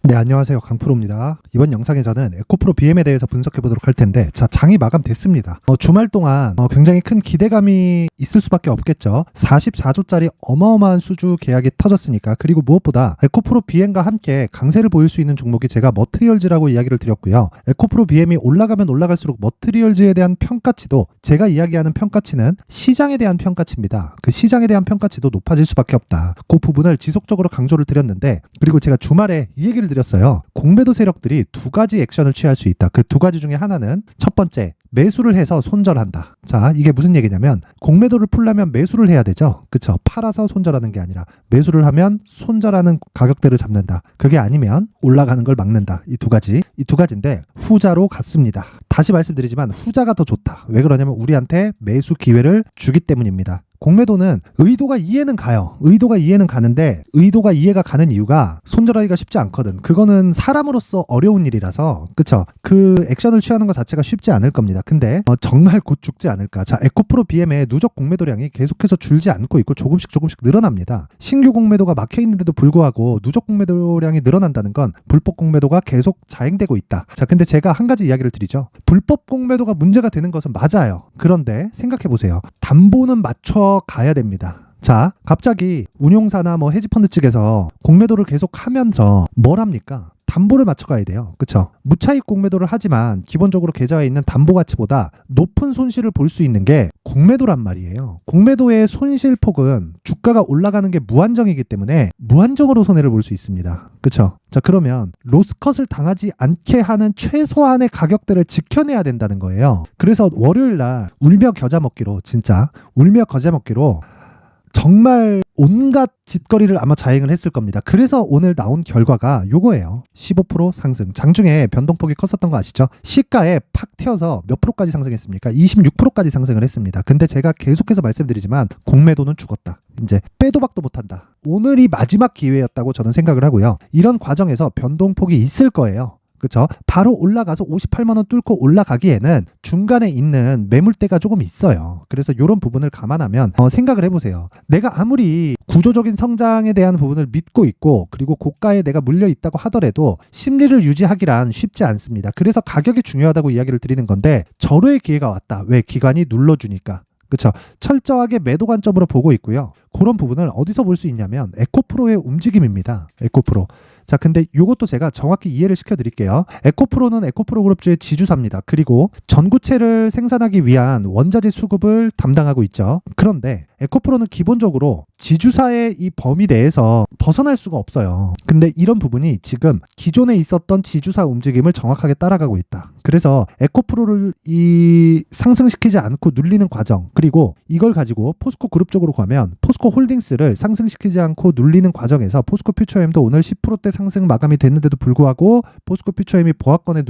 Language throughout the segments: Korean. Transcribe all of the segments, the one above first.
네, 안녕하세요. 강프로입니다. 이번 영상에서는 에코프로 BM에 대해서 분석해 보도록 할 텐데, 자, 장이 마감됐습니다. 주말 동안 굉장히 큰 기대감이 있을 수밖에 없겠죠. 44조짜리 어마어마한 수주 계약이 터졌으니까. 그리고 무엇보다 에코프로 BM과 함께 강세를 보일 수 있는 종목이 제가 머트리얼즈라고 이야기를 드렸고요. 에코프로 BM이 올라가면 올라갈수록 머트리얼즈에 대한 평가치도, 제가 이야기하는 평가치는 시장에 대한 평가치입니다. 그 시장에 대한 평가치도 높아질 수밖에 없다. 그 부분을 지속적으로 강조를 드렸는데, 그리고 제가 주말에 이 얘기를 드렸어요. 공매도 세력들이 두 가지 액션을 취할 수 있다. 그 두 가지 중에 하나는 첫 번째, 매수를 해서 손절한다. 자, 이게 무슨 얘기냐면 공매도를 풀려면 매수를 해야 되죠. 그쵸? 팔아서 손절하는 게 아니라 매수를 하면 손절하는 가격대를 잡는다. 그게 아니면 올라가는 걸 막는다. 이 두 가지인데 후자로 갔습니다. 다시 말씀드리지만 후자가 더 좋다. 왜 그러냐면 우리한테 매수 기회를 주기 때문입니다. 공매도는 의도가 이해는 가요. 의도가 이해는 가는데 의도가 이해가 가는 이유가 손절하기가 쉽지 않거든. 그거는 사람으로서 어려운 일이라서, 그쵸? 그 액션을 취하는 것 자체가 쉽지 않을 겁니다. 근데 정말 곧 죽지 않을까. 자, 에코프로 BM의 누적 공매도량이 계속해서 줄지 않고 있고 조금씩 늘어납니다. 신규 공매도가 막혀 있는데도 불구하고 누적 공매도량이 늘어난다는 건 불법 공매도가 계속 자행되고 있다. 자, 근데 제가 한 가지 이야기를 드리죠. 불법 공매도가 문제가 되는 것은 맞아요. 그런데 생각해 보세요. 담보는 맞춰 가야 됩니다. 자, 갑자기 운용사나 헤지펀드 측에서 공매도를 계속 하면서 뭘 합니까? 담보를 맞춰가야 돼요. 그쵸? 무차익 공매도를 하지만 기본적으로 계좌에 있는 담보 가치보다 높은 손실을 볼 수 있는 게 공매도란 말이에요. 공매도의 손실폭은 주가가 올라가는 게 무한정이기 때문에 무한정으로 손해를 볼 수 있습니다. 그쵸? 자, 그러면 로스컷을 당하지 않게 하는 최소한의 가격대를 지켜내야 된다는 거예요. 그래서 월요일날 울며 겨자 먹기로, 진짜 울며 겨자 먹기로 정말 온갖 짓거리를 아마 자행을 했을 겁니다. 그래서 오늘 나온 결과가 요거예요. 15% 상승. 장중에 변동폭이 컸었던 거 아시죠? 시가에 팍 튀어서 몇 프로까지 상승했습니까? 26%까지 상승을 했습니다. 근데 제가 계속해서 말씀드리지만 공매도는 죽었다. 이제 빼도 박도 못한다. 오늘이 마지막 기회였다고 저는 생각을 하고요. 이런 과정에서 변동폭이 있을 거예요. 그쵸? 바로 올라가서 58만원 뚫고 올라가기에는 중간에 있는 매물대가 조금 있어요. 그래서 이런 부분을 감안하면 생각을 해보세요. 내가 아무리 구조적인 성장에 대한 부분을 믿고 있고 그리고 고가에 내가 물려 있다고 하더라도 심리를 유지하기란 쉽지 않습니다. 그래서 가격이 중요하다고 이야기를 드리는 건데 절호의 기회가 왔다. 왜? 기관이 눌러주니까. 그쵸? 철저하게 매도 관점으로 보고 있고요. 그런 부분을 어디서 볼 수 있냐면 에코프로의 움직임입니다. 에코프로. 자, 근데 이것도 제가 정확히 이해를 시켜드릴게요. 에코프로는 에코프로 그룹주의 지주사입니다. 그리고 전구체를 생산하기 위한 원자재 수급을 담당하고 있죠. 그런데 에코프로는 기본적으로 지주사의 이 범위 내에서 벗어날 수가 없어요. 근데 이런 부분이 지금 기존에 있었던 지주사 움직임을 정확하게 따라가고 있다. 그래서 에코프로를 상승시키지 않고 눌리는 과정, 그리고 이걸 가지고 포스코 그룹 쪽으로 가면 포스코 홀딩스를 상승시키지 않고 눌리는 과정에서 포스코 퓨처엠도 오늘 10%대 상승 마감이 됐는데도 불구하고 포스코 퓨처엠이 보합권에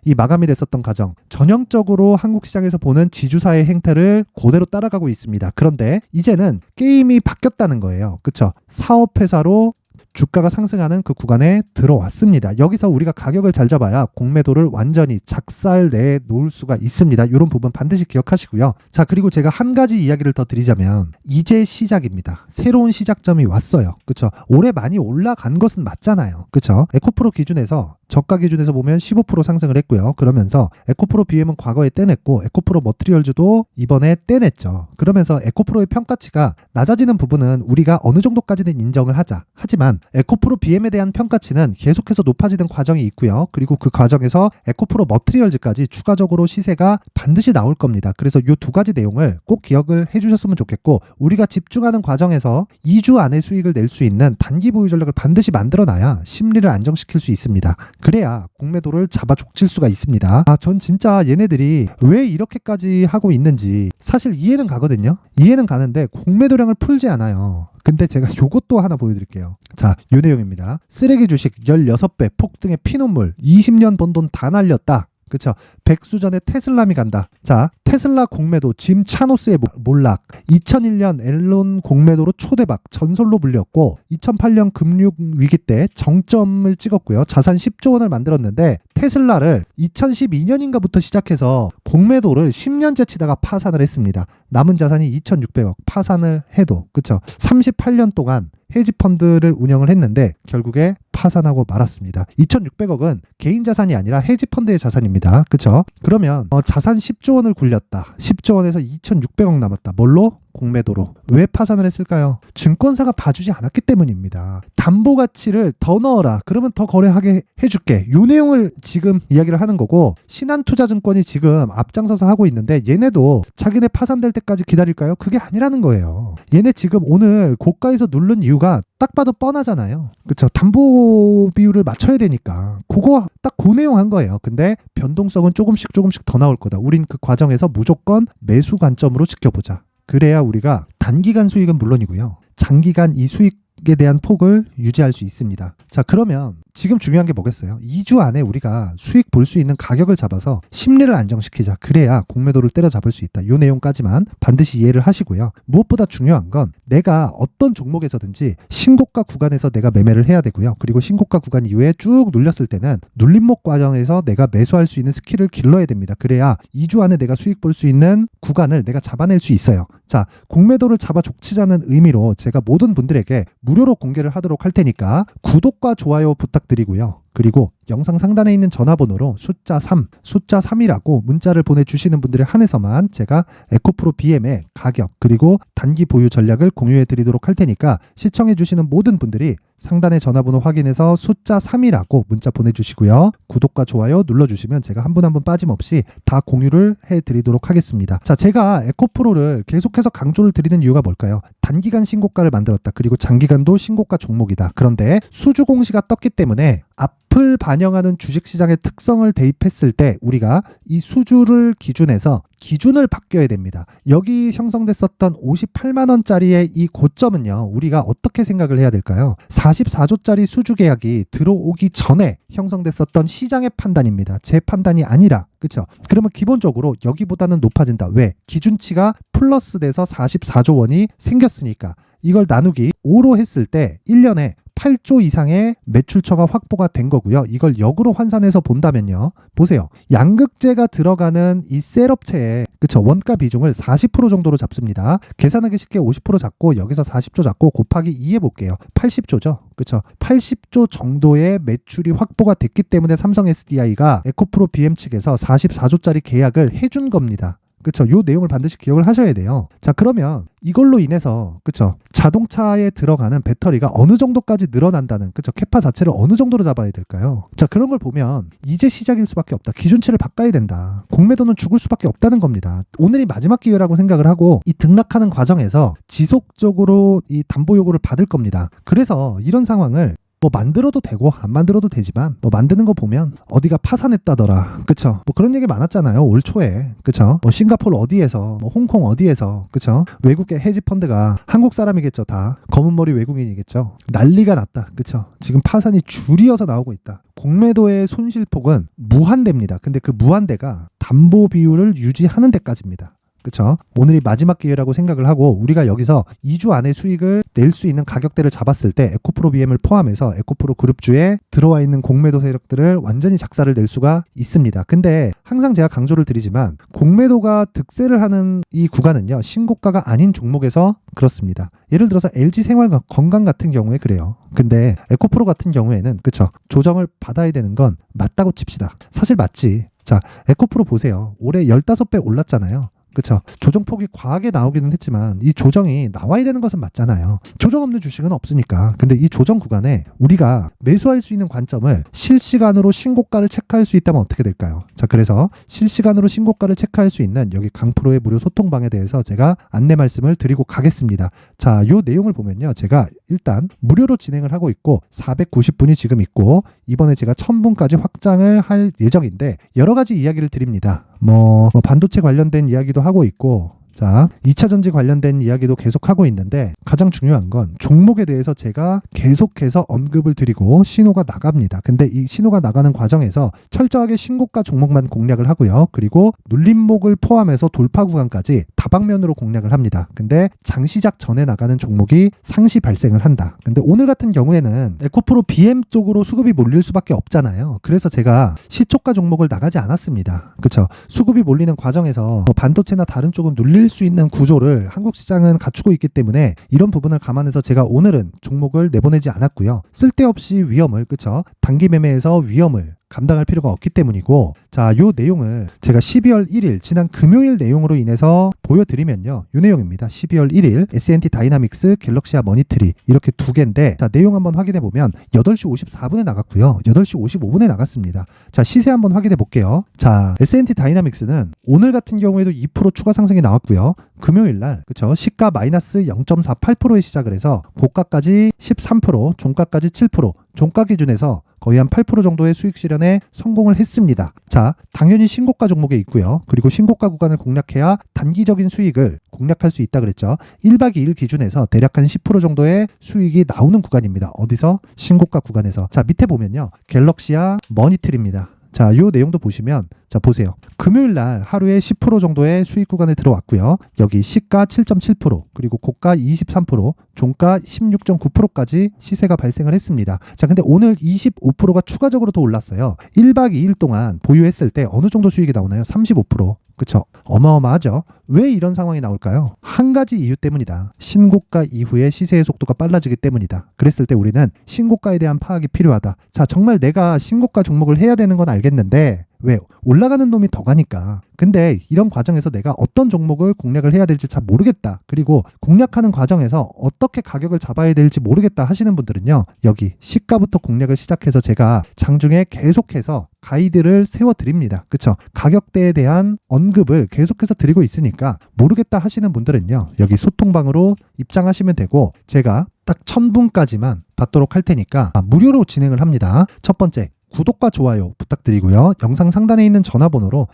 이 마감이 됐었던 과정, 전형적으로 한국 시장에서 보는 지주사의 행태를 그대로 따라가고 있습니다. 그런데 이제는 게임이 바뀌었다는 거예요. 그쵸? 사업회사로 주가가 상승하는 그 구간에 들어왔습니다. 여기서 우리가 가격을 잘 잡아야 공매도를 완전히 작살내 놓을 수가 있습니다. 이런 부분 반드시 기억하시고요. 자, 그리고 제가 한 가지 이야기를 더 드리자면 이제 시작입니다. 새로운 시작점이 왔어요. 그쵸? 올해 많이 올라간 것은 맞잖아요. 그쵸? 에코프로 기준에서 저가 기준에서 보면 15% 상승을 했고요. 그러면서 에코프로 BM은 과거에 떼냈고 에코프로 머트리얼즈도 이번에 떼냈죠. 그러면서 에코프로의 평가치가 낮아지는 부분은 우리가 어느 정도까지는 인정을 하자. 하지만 에코프로 BM에 대한 평가치는 계속해서 높아지는 과정이 있고요. 그리고 그 과정에서 에코프로 머트리얼즈까지 추가적으로 시세가 반드시 나올 겁니다. 그래서 이 두 가지 내용을 꼭 기억을 해주셨으면 좋겠고, 우리가 집중하는 과정에서 2주 안에 수익을 낼 수 있는 단기 보유 전략을 반드시 만들어놔야 심리를 안정시킬 수 있습니다. 그래야 공매도를 잡아 족칠 수가 있습니다. 전 진짜 얘네들이 왜 이렇게까지 하고 있는지 사실 이해는 가거든요. 이해는 가는데 공매도량을 풀지 않아요. 근데 제가 요것도 하나 보여드릴게요. 자, 요 내용입니다. 쓰레기 주식 16배 폭등의 피눈물, 20년 번 돈 다 날렸다. 그쵸? 백수전에 테슬람이 간다. 자, 테슬라 공매도 짐 차노스의 몰락, 2001년 앨런 공매도로 초대박, 전설로 불렸고 2008년 금융위기 때 정점을 찍었고요. 자산 10조 원을 만들었는데 테슬라를 2012년인가부터 시작해서 공매도를 10년째 치다가 파산을 했습니다. 남은 자산이 2,600억, 파산을 해도. 그쵸? 38년 동안 헤지펀드를 운영을 했는데 결국에 파산하고 말았습니다. 2,600억은 개인 자산이 아니라 헤지펀드의 자산입니다. 그쵸? 그러면 자산 10조 원을 굴렸다. 10조 원에서 2,600억 남았다. 뭘로? 공매도로. 왜 파산을 했을까요? 증권사가 봐주지 않았기 때문입니다. 담보 가치를 더 넣어라. 그러면 더 거래하게 해줄게. 요 내용을 지금 이야기를 하는 거고, 신한투자증권이 지금 앞장서서 하고 있는데 얘네도 자기네 파산될 때까지 기다릴까요? 그게 아니라는 거예요. 얘네 지금 오늘 고가에서 누른 이유가 딱 봐도 뻔하잖아요. 그쵸? 담보 비율을 맞춰야 되니까 그거 딱 그 내용 한 거예요. 근데 변동성은 조금씩 더 나올 거다. 우린 그 과정에서 무조건 매수 관점으로 지켜보자. 그래야 우리가 단기간 수익은 물론이고요. 장기간 이 수익에 대한 폭을 유지할 수 있습니다. 자, 그러면 지금 중요한 게 뭐겠어요? 2주 안에 우리가 수익 볼 수 있는 가격을 잡아서 심리를 안정시키자. 그래야 공매도를 때려잡을 수 있다. 이 내용까지만 반드시 이해를 하시고요. 무엇보다 중요한 건 내가 어떤 종목에서든지 신고가 구간에서 내가 매매를 해야 되고요. 그리고 신고가 구간 이후에 쭉 눌렸을 때는 눌림목 과정에서 내가 매수할 수 있는 스킬을 길러야 됩니다. 그래야 2주 안에 내가 수익 볼 수 있는 구간을 내가 잡아낼 수 있어요. 자, 공매도를 잡아 족치자는 의미로 제가 모든 분들에게 무료로 공개를 하도록 할 테니까 구독과 좋아요 부탁드리고요. 그리고 영상 상단에 있는 전화번호로 숫자 3이라고 문자를 보내주시는 분들에 한해서만 제가 에코프로 BM의 가격 그리고 단기 보유 전략을 공유해 드리도록 할 테니까 시청해 주시는 모든 분들이 상단의 전화번호 확인해서 숫자 3이라고 문자 보내주시고요. 구독과 좋아요 눌러주시면 제가 한 분 한 분 빠짐없이 다 공유를 해드리도록 하겠습니다. 자, 제가 에코프로를 계속해서 강조를 드리는 이유가 뭘까요? 단기간 신고가를 만들었다. 그리고 장기간도 신고가 종목이다. 그런데 수주 공시가 떴기 때문에 앞을 반영하는 주식시장의 특성을 대입했을 때 우리가 이 수주를 기준해서 기준을 바뀌어야 됩니다. 여기 형성됐었던 58만 원짜리의 이 고점은요. 우리가 어떻게 생각을 해야 될까요? 44조짜리 수주 계약이 들어오기 전에 형성됐었던 시장의 판단입니다. 제 판단이 아니라. 그렇죠? 그러면 기본적으로 여기보다는 높아진다. 왜? 기준치가 플러스 돼서 44조 원이 생겼으니까. 이걸 나누기 5로 했을 때 1년에 8조 이상의 매출처가 확보가 된 거고요. 이걸 역으로 환산해서 본다면요. 보세요. 양극재가 들어가는 이 셀업체의 그쵸? 원가 비중을 40% 정도로 잡습니다. 계산하기 쉽게 50% 잡고 여기서 40조 잡고 곱하기 2 해볼게요. 80조죠. 그쵸? 80조 정도의 매출이 확보가 됐기 때문에 삼성 SDI가 에코프로 BM 측에서 44조짜리 계약을 해준 겁니다. 그쵸? 요 내용을 반드시 기억을 하셔야 돼요. 자, 그러면 이걸로 인해서 그쵸? 자동차에 들어가는 배터리가 어느 정도까지 늘어난다는 그쵸? 캐파 자체를 어느 정도로 잡아야 될까요? 자, 그런 걸 보면 이제 시작일 수밖에 없다. 기준치를 바꿔야 된다. 공매도는 죽을 수밖에 없다는 겁니다. 오늘이 마지막 기회라고 생각을 하고 이 등락하는 과정에서 지속적으로 이 담보 요구를 받을 겁니다. 그래서 이런 상황을 뭐 만들어도 되고 안 만들어도 되지만 뭐 만드는 거 보면 어디가 파산했다더라. 그쵸? 뭐 그런 얘기 많았잖아요. 올 초에. 그쵸? 뭐 싱가포르 어디에서 뭐 홍콩 어디에서 그쵸? 외국계 헤지펀드가 한국 사람이겠죠. 다 검은 머리 외국인이겠죠. 난리가 났다. 그쵸? 지금 파산이 줄이어서 나오고 있다. 공매도의 손실폭은 무한대입니다. 근데 그 무한대가 담보 비율을 유지하는 데까지입니다. 그쵸? 오늘이 마지막 기회라고 생각을 하고 우리가 여기서 2주 안에 수익을 낼 수 있는 가격대를 잡았을 때 에코프로 BM을 포함해서 에코프로 그룹주에 들어와 있는 공매도 세력들을 완전히 작사를 낼 수가 있습니다. 근데 항상 제가 강조를 드리지만 공매도가 득세를 하는 이 구간은요. 신고가가 아닌 종목에서 그렇습니다. 예를 들어서 LG생활건강 같은 경우에 그래요. 근데 에코프로 같은 경우에는 그쵸? 조정을 받아야 되는 건 맞다고 칩시다. 사실 맞지. 자, 에코프로 보세요. 올해 15배 올랐잖아요. 그쵸? 조정폭이 과하게 나오기는 했지만 이 조정이 나와야 되는 것은 맞잖아요. 조정 없는 주식은 없으니까. 근데 이 조정 구간에 우리가 매수할 수 있는 관점을 실시간으로 신고가를 체크할 수 있다면 어떻게 될까요? 자, 그래서 실시간으로 신고가를 체크할 수 있는 여기 강프로의 무료 소통방에 대해서 제가 안내 말씀을 드리고 가겠습니다. 자, 요 내용을 보면요. 제가 일단 무료로 진행을 하고 있고 490분이 지금 있고 이번에 제가 1000분까지 확장을 할 예정인데 여러 가지 이야기를 드립니다. 뭐 반도체 관련된 이야기도 하고 있고 자, 2차 전지 관련된 이야기도 계속 하고 있는데 가장 중요한 건 종목에 대해서 제가 계속해서 언급을 드리고 신호가 나갑니다. 근데 이 신호가 나가는 과정에서 철저하게 신고가 종목만 공략을 하고요. 그리고 눌림목을 포함해서 돌파 구간까지 다방면으로 공략을 합니다. 근데 장 시작 전에 나가는 종목이 상시 발생을 한다. 근데 오늘 같은 경우에는 에코프로 BM 쪽으로 수급이 몰릴 수밖에 없잖아요. 그래서 제가 시초가 종목을 나가지 않았습니다. 그렇죠? 수급이 몰리는 과정에서 반도체나 다른 쪽은 눌릴 수 있는 구조를 한국 시장은 갖추고 있기 때문에 이런 부분을 감안해서 제가 오늘은 종목을 내보내지 않았고요. 쓸데없이 위험을, 그렇죠? 단기 매매에서 위험을 감당할 필요가 없기 때문이고, 자, 요 내용을 제가 12월 1일 지난 금요일 내용으로 인해서 보여드리면요, 요 내용입니다. 12월 1일 S&T 다이나믹스, 갤럭시아 머니트리 이렇게 두 개인데, 자, 내용 한번 확인해 보면 8시 54분에 나갔고요, 8시 55분에 나갔습니다. 자, 시세 한번 확인해 볼게요. 자, S&T 다이나믹스는 오늘 같은 경우에도 2% 추가 상승이 나왔고요. 금요일날, 그쵸, 시가 마이너스 0.48%에 시작을 해서 고가까지 13%, 종가까지 7%, 종가 기준에서 거의 한 8% 정도의 수익 실현에 성공을 했습니다. 자, 당연히 신고가 종목에 있고요. 그리고 신고가 구간을 공략해야 단기적인 수익을 공략할 수 있다 그랬죠. 1박 2일 기준에서 대략 한 10% 정도의 수익이 나오는 구간입니다. 어디서? 신고가 구간에서. 자, 밑에 보면요, 갤럭시아 머니트리입니다. 자, 요 내용도 보시면, 자, 보세요. 금요일 날 하루에 10% 정도의 수익 구간에 들어왔고요. 여기 시가 7.7%, 그리고 고가 23%, 종가 16.9%까지 시세가 발생을 했습니다. 자, 근데 오늘 25%가 추가적으로 더 올랐어요. 1박 2일 동안 보유했을 때 어느 정도 수익이 나오나요? 35%. 그쵸? 어마어마하죠? 왜 이런 상황이 나올까요? 한 가지 이유 때문이다. 신고가 이후에 시세의 속도가 빨라지기 때문이다. 그랬을 때 우리는 신고가에 대한 파악이 필요하다. 자, 정말 내가 신고가 종목을 해야 되는 건 알겠는데, 왜? 올라가는 놈이 더 가니까. 근데 이런 과정에서 내가 어떤 종목을 공략을 해야 될지 잘 모르겠다. 그리고 공략하는 과정에서 어떻게 가격을 잡아야 될지 모르겠다 하시는 분들은요, 여기 시가부터 공략을 시작해서 제가 장중에 계속해서 가이드를 세워드립니다. 그쵸? 가격대에 대한 언급을 계속해서 드리고 있으니까 모르겠다 하시는 분들은요, 여기 소통방으로 입장하시면 되고, 제가 딱 1000분까지만 받도록 할 테니까 무료로 진행을 합니다. 첫 번째, 구독과 좋아요 부탁드리고요. 영상 상단에 있는 전화번호로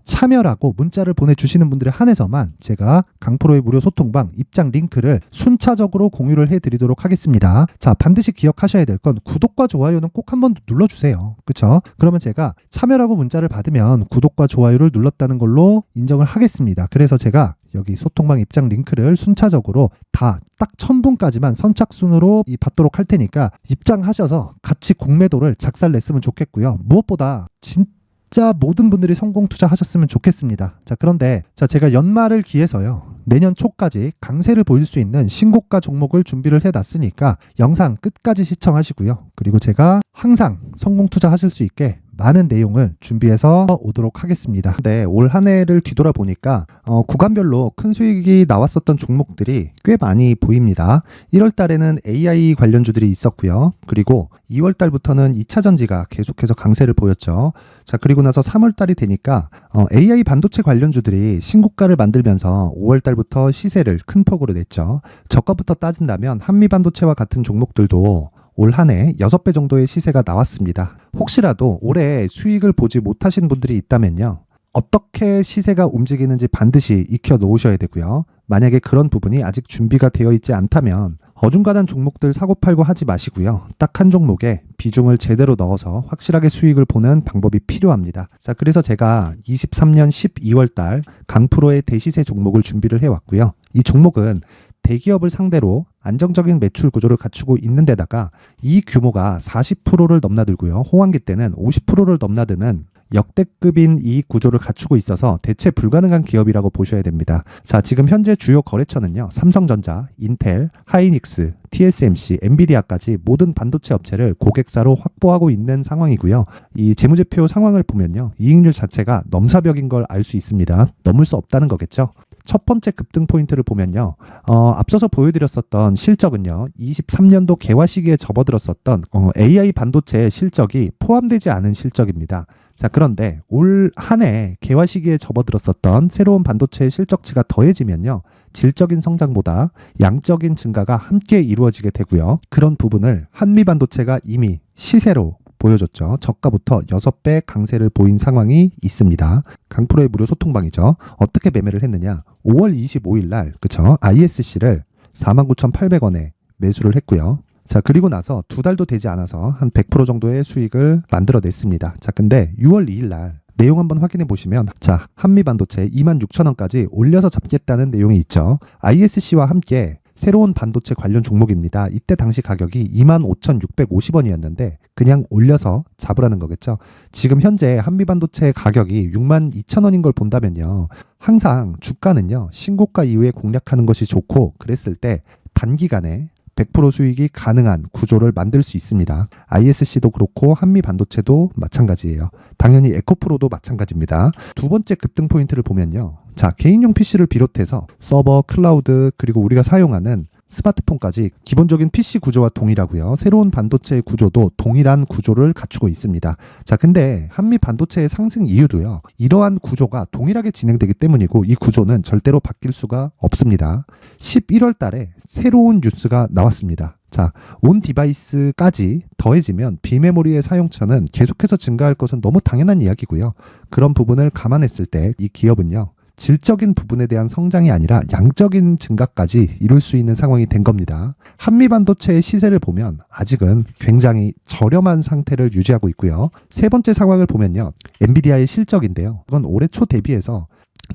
참여라고 문자를 보내주시는 분들에 한해서만 제가 강프로의 무료 소통방 입장 링크를 순차적으로 공유를 해드리도록 하겠습니다. 자, 반드시 기억하셔야 될 건 구독과 좋아요는 꼭 한번 눌러주세요. 그쵸? 그러면 제가 참여라고 문자를 받으면 구독과 좋아요를 눌렀다는 걸로 인정을 하겠습니다. 그래서 제가 여기 소통방 입장 링크를 순차적으로 다 딱 1000분까지만 선착순으로 받도록 할 테니까 입장하셔서 같이 공매도를 작살냈으면 좋겠고요. 무엇보다 진짜 모든 분들이 성공 투자하셨으면 좋겠습니다. 자, 그런데 제가 연말을 기해서요, 내년 초까지 강세를 보일 수 있는 신고가 종목을 준비를 해놨으니까 영상 끝까지 시청하시고요. 그리고 제가 항상 성공 투자하실 수 있게 많은 내용을 준비해서 오도록 하겠습니다. 네, 올 한 해를 뒤돌아보니까 구간별로 큰 수익이 나왔었던 종목들이 꽤 많이 보입니다. 1월 달에는 AI 관련주들이 있었고요. 그리고 2월 달부터는 2차 전지가 계속해서 강세를 보였죠. 자, 그리고 나서 3월 달이 되니까 AI 반도체 관련주들이 신고가를 만들면서 5월 달부터 시세를 큰 폭으로 냈죠. 저가부터 따진다면 한미반도체와 같은 종목들도 올 한 해 6배 정도의 시세가 나왔습니다. 혹시라도 올해 수익을 보지 못하신 분들이 있다면요, 어떻게 시세가 움직이는지 반드시 익혀 놓으셔야 되고요. 만약에 그런 부분이 아직 준비가 되어 있지 않다면 어중간한 종목들 사고팔고 하지 마시고요. 딱 한 종목에 비중을 제대로 넣어서 확실하게 수익을 보는 방법이 필요합니다. 자, 그래서 제가 23년 12월 달 강프로의 대시세 종목을 준비를 해왔고요. 이 종목은 대기업을 상대로 안정적인 매출 구조를 갖추고 있는 데다가 이 규모가 40%를 넘나들고요. 호황기 때는 50%를 넘나드는 역대급인 이익 구조를 갖추고 있어서 대체 불가능한 기업이라고 보셔야 됩니다. 자, 지금 현재 주요 거래처는요, 삼성전자, 인텔, 하이닉스, TSMC, 엔비디아까지 모든 반도체 업체를 고객사로 확보하고 있는 상황이고요. 이 재무제표 상황을 보면요, 이익률 자체가 넘사벽인 걸 알 수 있습니다. 넘을 수 없다는 거겠죠. 첫 번째 급등 포인트를 보면요, 앞서서 보여드렸었던 실적은요, 23년도 개화 시기에 접어들었었던 AI 반도체의 실적이 포함되지 않은 실적입니다. 자, 그런데 올 한 해 개화 시기에 접어들었었던 새로운 반도체의 실적치가 더해지면요, 질적인 성장보다 양적인 증가가 함께 이루어지게 되고요. 그런 부분을 한미반도체가 이미 시세로 보여줬죠. 저가부터 6배 강세를 보인 상황이 있습니다. 강프로의 무료 소통방이죠. 어떻게 매매를 했느냐? 5월 25일 날, 그쵸? ISC를 49,800원에 매수를 했고요. 자, 그리고 나서 2달도 되지 않아서 한 100% 정도의 수익을 만들어냈습니다. 자, 근데 6월 2일 날 내용 한번 확인해 보시면 자, 한미반도체 26,000원까지 올려서 잡겠다는 내용이 있죠. ISC와 함께 새로운 반도체 관련 종목입니다. 이때 당시 가격이 25,650원이었는데 그냥 올려서 잡으라는 거겠죠. 지금 현재 한미반도체 가격이 62,000원인 걸 본다면요. 항상 주가는요. 신고가 이후에 공략하는 것이 좋고 그랬을 때 단기간에 100% 수익이 가능한 구조를 만들 수 있습니다. ISC도 그렇고 한미반도체도 마찬가지예요. 당연히 에코프로도 마찬가지입니다. 두 번째 급등 포인트를 보면요. 자, 개인용 PC를 비롯해서 서버, 클라우드, 그리고 우리가 사용하는 스마트폰까지 기본적인 PC 구조와 동일하고요. 새로운 반도체의 구조도 동일한 구조를 갖추고 있습니다. 자, 근데 한미 반도체의 상승 이유도요. 이러한 구조가 동일하게 진행되기 때문이고 이 구조는 절대로 바뀔 수가 없습니다. 11월 달에 새로운 뉴스가 나왔습니다. 자, 온 디바이스까지 더해지면 비메모리의 사용처는 계속해서 증가할 것은 너무 당연한 이야기고요. 그런 부분을 감안했을 때 이 기업은요. 질적인 부분에 대한 성장이 아니라 양적인 증가까지 이룰 수 있는 상황이 된 겁니다. 한미반도체의 시세를 보면 아직은 굉장히 저렴한 상태를 유지하고 있고요. 세 번째 상황을 보면요. 엔비디아의 실적인데요. 이건 올해 초 대비해서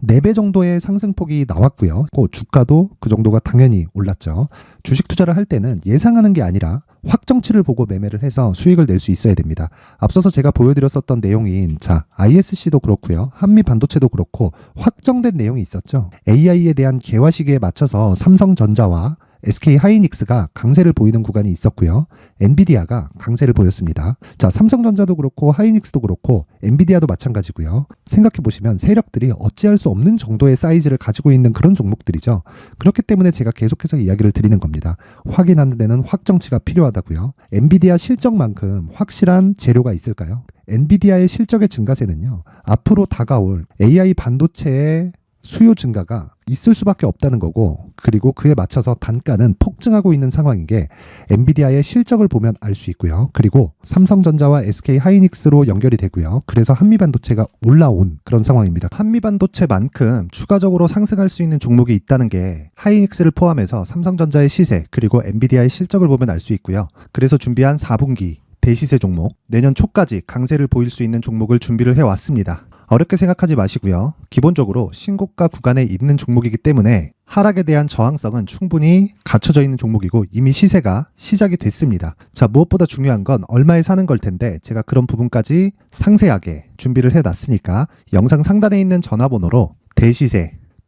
4배 정도의 상승폭이 나왔고요. 주가도 그 정도가 당연히 올랐죠. 주식 투자를 할 때는 예상하는 게 아니라 확정치를 보고 매매를 해서 수익을 낼 수 있어야 됩니다. 앞서서 제가 보여드렸었던 내용인 자, ISC도 그렇고요. 한미 반도체도 그렇고 확정된 내용이 있었죠. AI에 대한 개화 시기에 맞춰서 삼성전자와 SK 하이닉스가 강세를 보이는 구간이 있었고요. 엔비디아가 강세를 보였습니다. 자, 삼성전자도 그렇고 하이닉스도 그렇고 엔비디아도 마찬가지고요. 생각해 보시면 세력들이 어찌할 수 없는 정도의 사이즈를 가지고 있는 그런 종목들이죠. 그렇기 때문에 제가 계속해서 이야기를 드리는 겁니다. 확인하는 데는 확정치가 필요하다고요. 엔비디아 실적만큼 확실한 재료가 있을까요? 엔비디아의 실적의 증가세는요. 앞으로 다가올 AI 반도체의 수요 증가가 있을 수밖에 없다는 거고 그리고 그에 맞춰서 단가는 폭증하고 있는 상황인 게 엔비디아의 실적을 보면 알 수 있고요. 그리고 삼성전자와 SK 하이닉스로 연결이 되고요. 그래서 한미반도체가 올라온 그런 상황입니다. 한미반도체만큼 추가적으로 상승할 수 있는 종목이 있다는 게 하이닉스를 포함해서 삼성전자의 시세 그리고 엔비디아의 실적을 보면 알 수 있고요. 그래서 준비한 4분기 대시세 종목, 내년 초까지 강세를 보일 수 있는 종목을 준비를 해왔습니다. 어렵게 생각하지 마시고요. 기본적으로 신고가 구간에 있는 종목이기 때문에 하락에 대한 저항성은 충분히 갖춰져 있는 종목이고 이미 시세가 시작이 됐습니다. 자, 무엇보다 중요한 건 얼마에 사는 걸 텐데 제가 그런 부분까지 상세하게 준비를 해놨으니까 영상 상단에 있는 전화번호로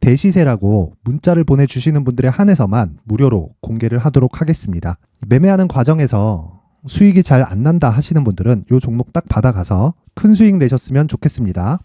대시세라고 문자를 보내주시는 분들에 한해서만 무료로 공개를 하도록 하겠습니다. 매매하는 과정에서 수익이 잘 안 난다 하시는 분들은 이 종목 딱 받아가서 큰 수익 내셨으면 좋겠습니다.